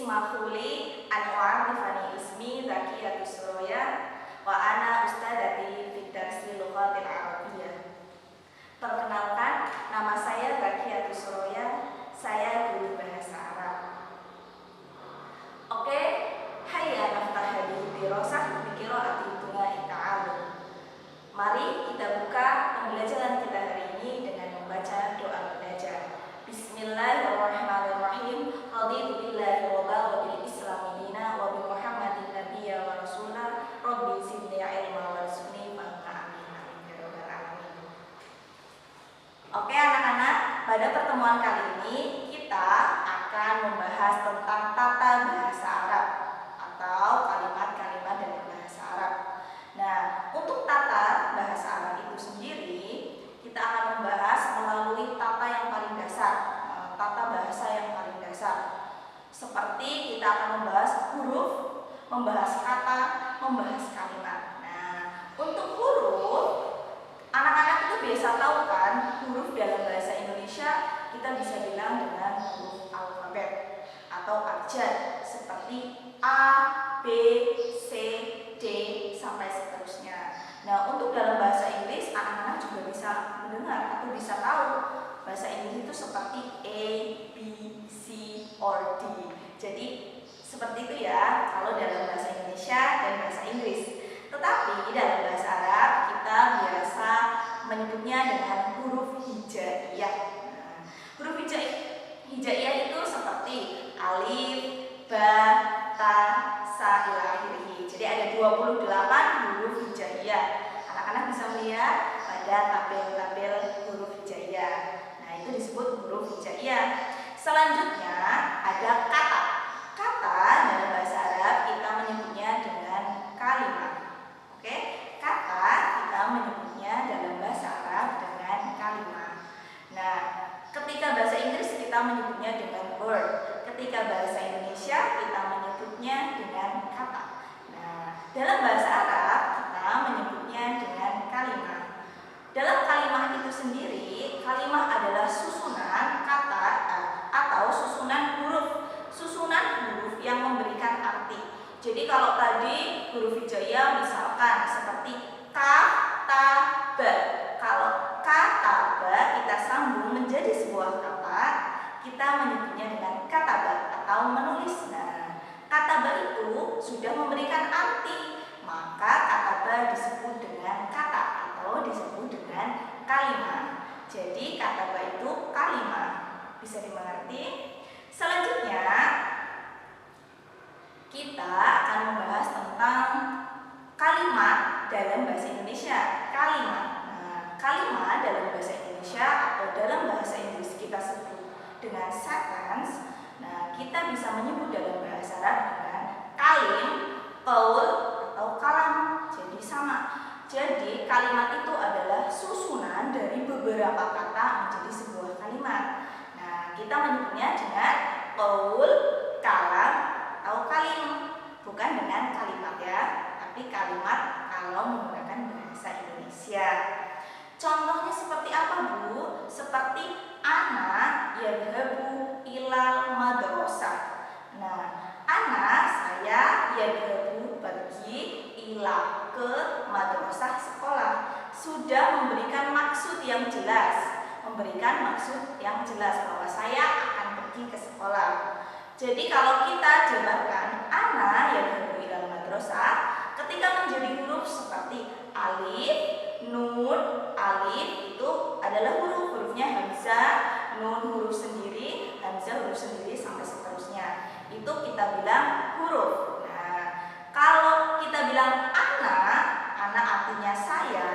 Ismakhuli Anwar Rifani Ismi Zakiyatus Suroya wa ana ustadati fid darsi lughatil arabiyyah. Perkenalkan, nama saya Zakiyatus Suroya, saya guru bahasa Arab. Oke, hayya naftah hadhihi dirasah bi qiraati Tuna'i ta'ala. Mari kita buka pembelajaran kita hari ini dengan membaca doa belajar. Bismillahirrahmanirrahim. Raditu billahi robba wa bil islami dina wa bi Muhammadin nabiyya wa rasulah. Rabbi zidni ilma warzuqni fahma. Amin ya rabbal alamin. Oke anak-anak, pada pertemuan kali ini kita akan membahas tentang tata bahasa Arab atau kalimat-kalimat dari bahasa Arab. Nah, untuk tata bahasa Arab itu sendiri kita akan membahas melalui tata yang paling dasar, tata bahasa yang paling dasar. Seperti kita akan membahas huruf, membahas kata, membahas kalimat. Nah, untuk huruf, anak-anak itu biasa tahu kan, huruf dalam bahasa Indonesia kita bisa bilang dengan huruf alfabet atau abjad seperti A, B, C, D sampai seterusnya. Nah, untuk dalam bahasa Inggris anak-anak juga bisa mendengar atau bisa tahu bahasa Inggris itu seperti A, B, C, or D. Jadi seperti itu ya kalau dalam bahasa Indonesia dan bahasa Inggris. Tetapi dalam bahasa Arab kita biasa menyebutnya dengan huruf hijaiyah. Nah, huruf hijaiyah itu seperti alif, ba, ta, sa, ila akhirih. Jadi ada 28 huruf hijaiyah. Anak-anak bisa melihat pada tabel-tabel huruf hijaiyah. Nah, itu disebut huruf hijaiyah. Selanjutnya ada kata. Kata dalam bahasa Arab kita menyebutnya dengan kalimat. Oke? Kata kita menyebutnya dalam bahasa Arab dengan kalimat. Nah, ketika bahasa Inggris kita menyebutnya dengan word. Ketika bahasa Indonesia kita menyebutnya dengan kata. Nah, dalam bahasa Arab kita menyebutnya dengan kalimat. Dalam kalimat itu sendiri, kalimat adalah susunan kata atau susunan huruf. Susunan huruf yang memberikan arti. Jadi kalau tadi huruf hijaiyah misalkan seperti ka, ta, ba. Kalau ka, ta, ba kita sambung menjadi sebuah kata, kita menyebutnya dengan kataba atau menulis. Nah, kataba itu sudah memberikan arti, maka kataba disebut dengan kata atau disebut dengan kalimat. Jadi kataba itu kalimat. Bisa dimengerti? Selanjutnya kita akan membahas tentang kalimat dalam bahasa Indonesia. Kalimat. Nah, kalimat dalam bahasa Indonesia atau dalam bahasa Inggris kita sebut dengan sentence. Nah, kita bisa menyebut dalam bahasa Arab dengan kalim, qaul, atau kalam. Jadi sama. Jadi kalimat itu adalah susunan dari beberapa kata menjadi sebuah kalimat. Nah, kita menyebutnya dengan qaul, kalam, atau kalim. Bukan dengan kalimat ya, tapi kalimat kalau menggunakan bahasa Indonesia. Contohnya seperti apa, Bu? Seperti ana yadhabu ilal madrasah. Nah, ana saya yadhabu pergi ila ke madrasah sekolah. Sudah memberikan maksud yang jelas. Memberikan maksud yang jelas bahwa saya akan pergi ke sekolah. Jadi kalau kita jabarkan ana yadhabu ilal madrasah, ketika menjadi huruf seperti alif, nun, alif itu adalah hurufnya hamzah, nun huruf sendiri, hamzah huruf sendiri sampai seterusnya. Itu kita bilang huruf. Nah, kalau kita bilang ana artinya saya.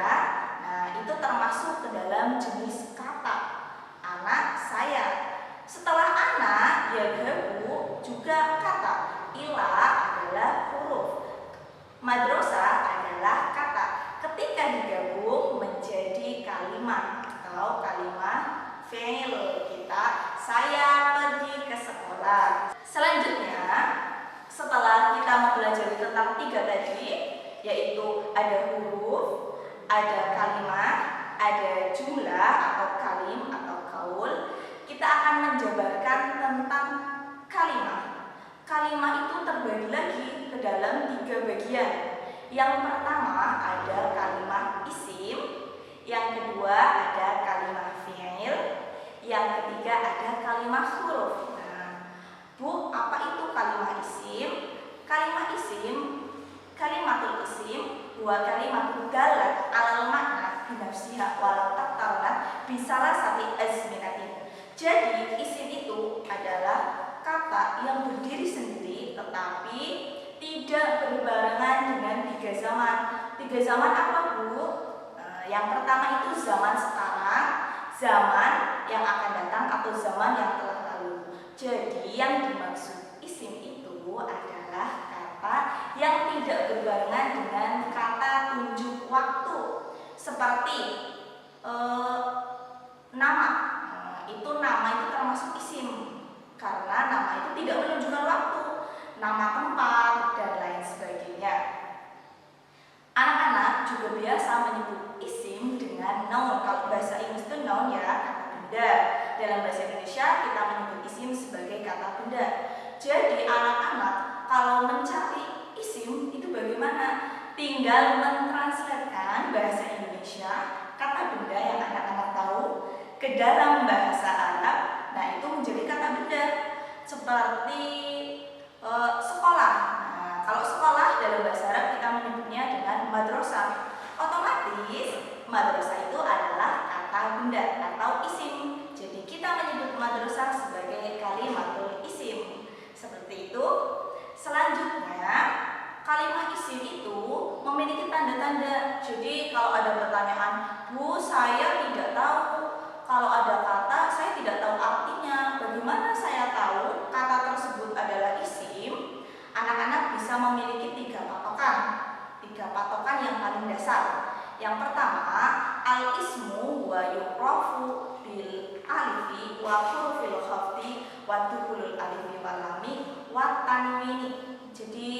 Nah, itu termasuk ke dalam jenis kata. Anak saya. Setelah ana, yadhabu juga kata. Ila adalah huruf. Madrasah adalah kata. Ketika digabung menjadi kalimat atau kalimat fi'il kita, saya pergi ke sekolah. Selanjutnya, setelah kita mempelajari tentang tiga tadi, yaitu ada huruf, ada kalimat, ada jumlah atau kalim atau kaul, kita akan menjabarkan tentang kalimat. Kalimat bagian. Yang pertama ada kalimat isim, yang kedua ada kalimat fi'il, yang ketiga ada kalimat huruf. Nah, Bu, apa itu kalimat isim? Kalimat isim, kalimatul isim, dua kalimat dalat alal makna binafsiha walau taktaronat bisalah sati azminatin. Jadi isim itu adalah kata yang berdiri sendiri tetapi tidak berbarengan dengan tiga zaman. Tiga zaman apa, Bu? Yang pertama itu zaman sekarang, zaman yang akan datang, atau zaman yang telah lalu. Jadi yang dimaksud isim itu adalah kata yang tidak berbarengan dengan kata tunjuk waktu. Seperti nama. Nama itu termasuk isim karena nama itu tidak menunjukkan waktu, nama tempat dan lain sebagainya. Anak-anak juga biasa menyebut isim dengan noun. Kalau bahasa Inggris itu noun ya, kata benda. Dalam bahasa Indonesia kita menyebut isim sebagai kata benda. Jadi anak-anak kalau mencari isim itu bagaimana? Tinggal mentranslatekan bahasa Indonesia kata benda yang anak-anak tahu ke dalam bahasa Arab. Nah, itu menjadi kata benda. Seperti sekolah. Nah, kalau sekolah dalam bahasa Arab kita menyebutnya dengan madrasah. Otomatis madrasah itu adalah kata benda atau isim. Jadi kita menyebut madrasah sebagai kalimatul isim. Seperti itu. Selanjutnya, kalimat isim itu memiliki tanda-tanda. Jadi kalau ada pertanyaan, Bu, saya tidak tahu. Kalau ada kata, saya tidak tahu artinya. Bagaimana saya tahu kata tersebut adalah isim? Anak-anak bisa memiliki tiga patokan yang paling dasar. Yang pertama, al-ismu wa yuqrafu bil alifi wa hurufil khafdi wa dukhulul alifi wal lami wa tanwini. Jadi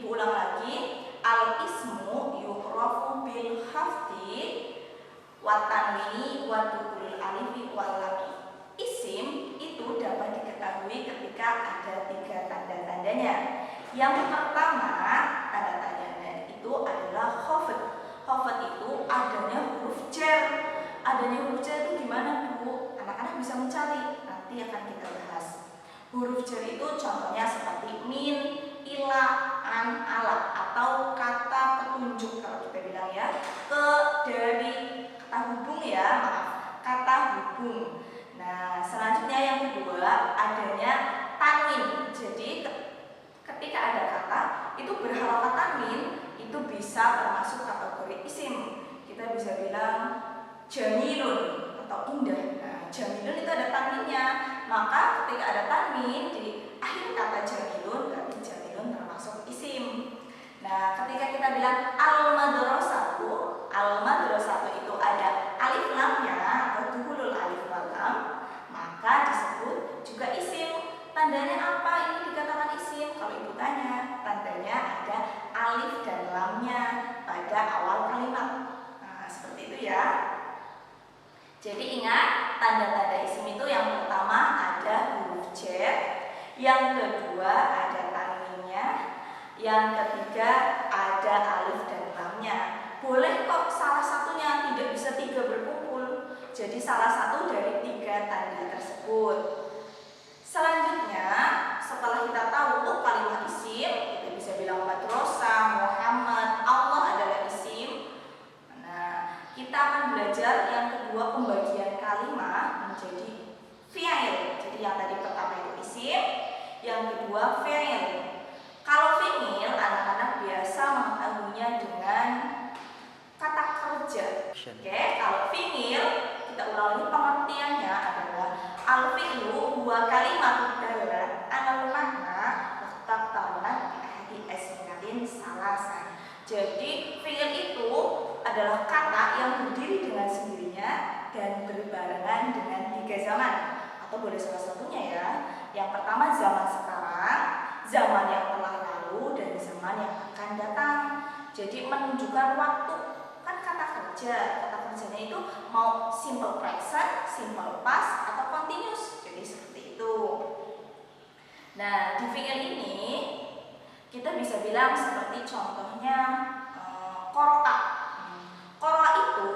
Ibu ulang lagi, al-ismu yuqrafu bil khafdi wa tanwini wa dukhulul alifi wal lami. Isim itu dapat diketahui ketika ada tiga tanda-tandanya. Yang pertama, tanda-tandanya itu adalah khafd. Khafd itu adanya huruf jar. Adanya huruf jar itu gimana, Bu? Anak-anak bisa mencari, nanti akan kita bahas. Huruf jar itu contohnya seperti min, ila, an, ala, atau kata petunjuk kalau kita bilang ya, ke, dari, kata hubung ya, maaf, kata hubung. Nah, selanjutnya yang kedua adanya tanwin. Jadi ketika ada kata itu berharokat tanwin, itu bisa termasuk kategori isim. Kita bisa bilang jamilun atau indah. Nah, jamilun itu ada tanwinnya. Maka ketika ada tanwin di akhir kata jamilun, berarti jamilun termasuk isim. Nah, ketika kita bilang al-madrasatu itu ada alif lamnya atau duhulul alif wal lam, maka disebut juga isim. Tandanya apa ini dikatakan isim? Kalau Ibu tanya, tandanya ada alif dan lamnya pada awal kalimat. Nah, seperti itu ya. Jadi ingat, tanda-tanda isim itu yang pertama ada huruf jar, yang kedua ada tanwinnya, yang ketiga ada alif dan lamnya. Boleh kok salah satunya, tidak bisa tiga berkumpul. Jadi salah satu dari tiga tanda tersebut. Selanjutnya, setelah kita tahu kalimat isim, kita bisa bilang madrasah, Muhammad, Allah adalah isim. Nah, kita akan belajar yang kedua, pembagian kalimat menjadi fi'il. Jadi yang tadi pertama itu isim, yang kedua fi'il. Kalau fi'il, anak-anak biasa mengetahuinya dengan kata kerja. Oke, kalau fi'il, kita ulang lagi pengertiannya adalah al-fi'lu huwa kalimatun dalat alal makna waqtaqtaranat bi ahadi asmatin salasan. Jadi fi'il itu adalah kata yang berdiri dengan sendirinya dan berbarengan dengan tiga zaman, atau boleh salah satunya ya. Yang pertama zaman sekarang, zaman yang telah lalu, dan zaman yang akan datang. Jadi menunjukkan waktu. Kan kata kerjanya itu mau simple present, simple past, atau continuous. Jadi seperti itu. Nah, di fi'il ini Kita bisa bilang seperti contohnya qoro'a. Qoro'a itu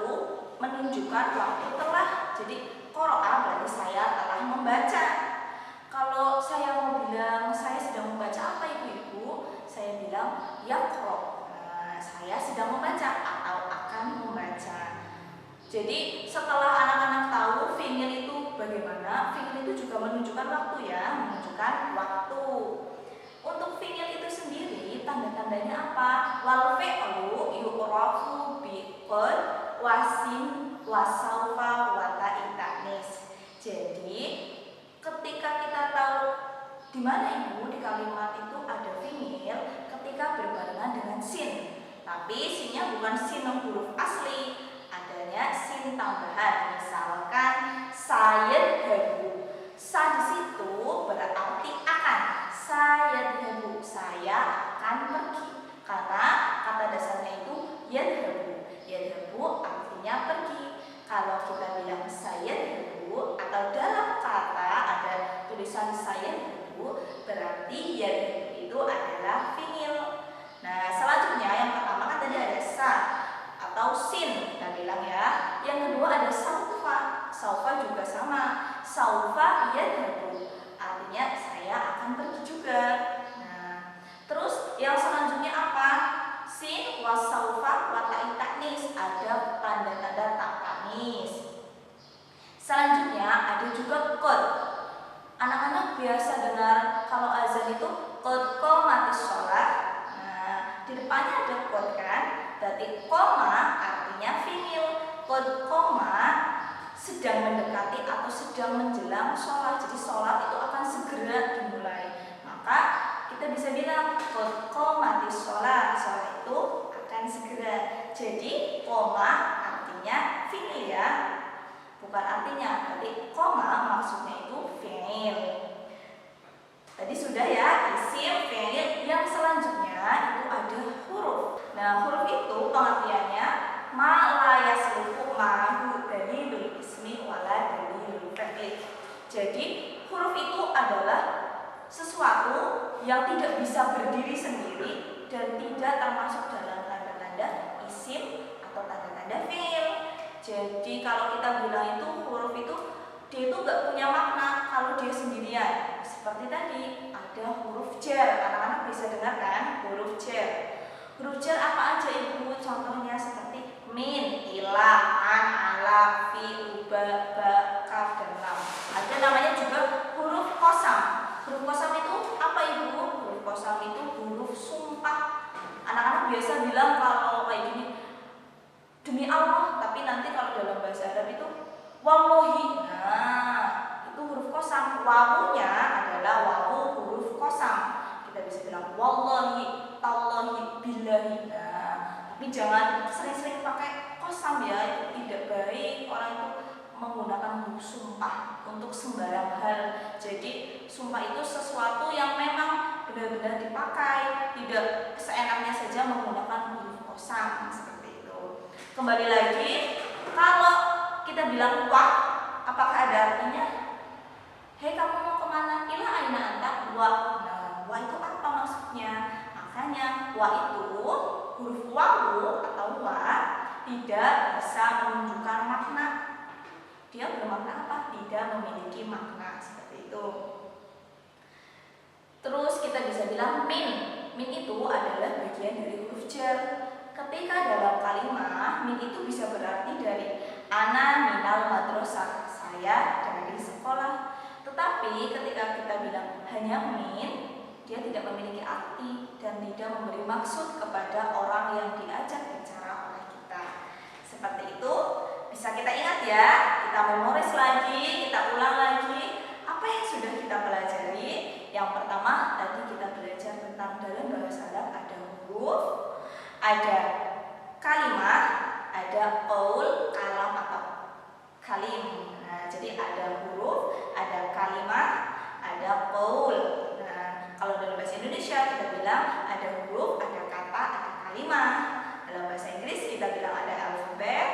menunjukkan waktu telah. Jadi qoro'a berarti saya telah membaca. Kalau saya mau bilang saya sedang membaca apa ibu-ibu, saya bilang yaqra. Saya sedang membaca atau akan membaca. Jadi setelah anak-anak tahu fi'il itu bagaimana, fi'il itu juga menunjukkan waktu ya, menunjukkan waktu. Untuk fi'il itu sendiri tanda-tandanya apa? Wal fi'lu yu'rafu bi qad wasin wasaufa wa ta'i ta'nis. Jadi ketika kita tahu di mana ibu di kalimat itu ada fi'il ketika berbarengan dengan sin. Tapi sinnya bukan sin huruf asli, adanya sin tambahan. Misalkan sayadhabu. Sa di situ berarti akan. Sayadhabu, saya akan pergi. Karena kata dasarnya itu yadhabu. Yadhabu artinya pergi. Kalau kita bilang sayadhabu atau dalam kata ada tulisan sayadhabu, berarti yadhabu itu adalah fi'il. Nah, selanjutnya yang pertama kan tadi ada sa atau sin kita bilang ya. Yang kedua ada saufa. Saufa juga sama. Saufa yadhabu. Artinya saya akan pergi juga. Nah, terus yang selanjutnya apa? Sin wa saufa wa ta'i ta'nis. Ada tanda-tanda tak ta'nis. Selanjutnya ada juga qad. Anak-anak biasa dengar kalau azan itu qad qamatis shalah. Di depannya ada qad kan, berarti qoma artinya fi'il. Qad qoma sedang mendekati atau sedang menjelang sholat. Jadi sholat itu akan segera dimulai. Maka kita bisa bilang qad qomatis sholat. Sholat itu akan segera. Jadi qoma artinya fi'il ya, bukan artinya. Berarti qoma maksudnya itu fi'il. Tadi sudah ya, isim, fi'il. Yang selanjutnya itu ada huruf. Nah, huruf itu pengertiannya ma la yasluhu ma'ahu dalilul ismi wala dalilul fi'il. Jadi, huruf itu adalah sesuatu yang tidak bisa berdiri sendiri dan tidak termasuk dalam tanda-tanda isim atau tanda-tanda fi'il. Jadi, kalau kita bilang itu huruf itu dia itu nggak punya makna kalau dia sendirian. Seperti tadi ada huruf jar, anak-anak bisa dengar kan huruf jar. Huruf jar apa aja ibu? Contohnya seperti min, ila, an, ala, fi, uba, ba, kaf, dan lam. Ada namanya juga huruf qasam. Huruf qasam itu apa ibu? Huruf qasam itu huruf sumpah. Anak-anak biasa bilang kalau kayak gini demi Allah, tapi nanti kalau dalam bahasa Arab itu wallahi. Nah, itu huruf qasam. Wawunya adalah wawu huruf qasam. Kita bisa bilang wallahi, tallahi, billahi. Nah, tapi jangan sering-sering pakai qasam ya, itu tidak baik. Orang itu menggunakan huruf sumpah untuk sembarang hal. Jadi sumpah itu sesuatu yang memang benar-benar dipakai, tidak seenaknya saja menggunakan huruf qasam seperti itu. Kembali lagi, kalau kita bilang wah, apakah ada artinya? Hei, kamu mau kemana? Ila aina anta? Wah. Nah, wah itu apa maksudnya? Makanya wah itu huruf wawu atau wah tidak bisa menunjukkan makna. Dia bermakna apa? Tidak memiliki makna seperti itu. Terus kita bisa bilang min. Min itu adalah bagian dari huruf jar. Ketika dalam kalimat min itu bisa berarti dari ana minal madrasah, saya dari sekolah. Tetapi ketika kita bilang hanya min, dia tidak memiliki arti dan tidak memberi maksud kepada orang yang diajak bicara oleh kita. Seperti itu, bisa kita ingat ya, kita memoris lagi, kita ulang lagi apa yang sudah kita pelajari. Yang pertama tadi kita belajar tentang dalam bahasa Arab ada huruf, ada kalimat, ada qaul, kalam atau kalim. Nah, jadi ada huruf, ada kalimat, ada qaul. Nah, kalau dalam bahasa Indonesia kita bilang ada huruf, ada kata, ada kalimat. Dalam bahasa Inggris kita bilang ada alfabet,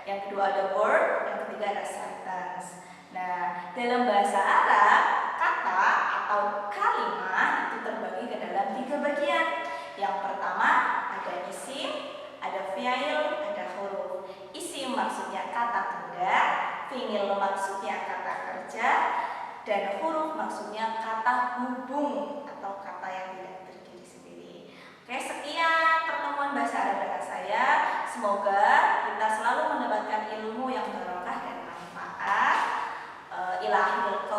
yang kedua ada word, yang ketiga ada sentence. Nah, dalam bahasa Arab kata atau kalimat itu terbagi ke dalam 3 bagian. Mil maksudnya kata kerja, dan huruf maksudnya kata hubung atau kata yang tidak berdiri sendiri. Oke, sekian pertemuan bahasa Arab dengan saya. Semoga kita selalu mendapatkan ilmu yang barokah dan manfaat. Ila akhiril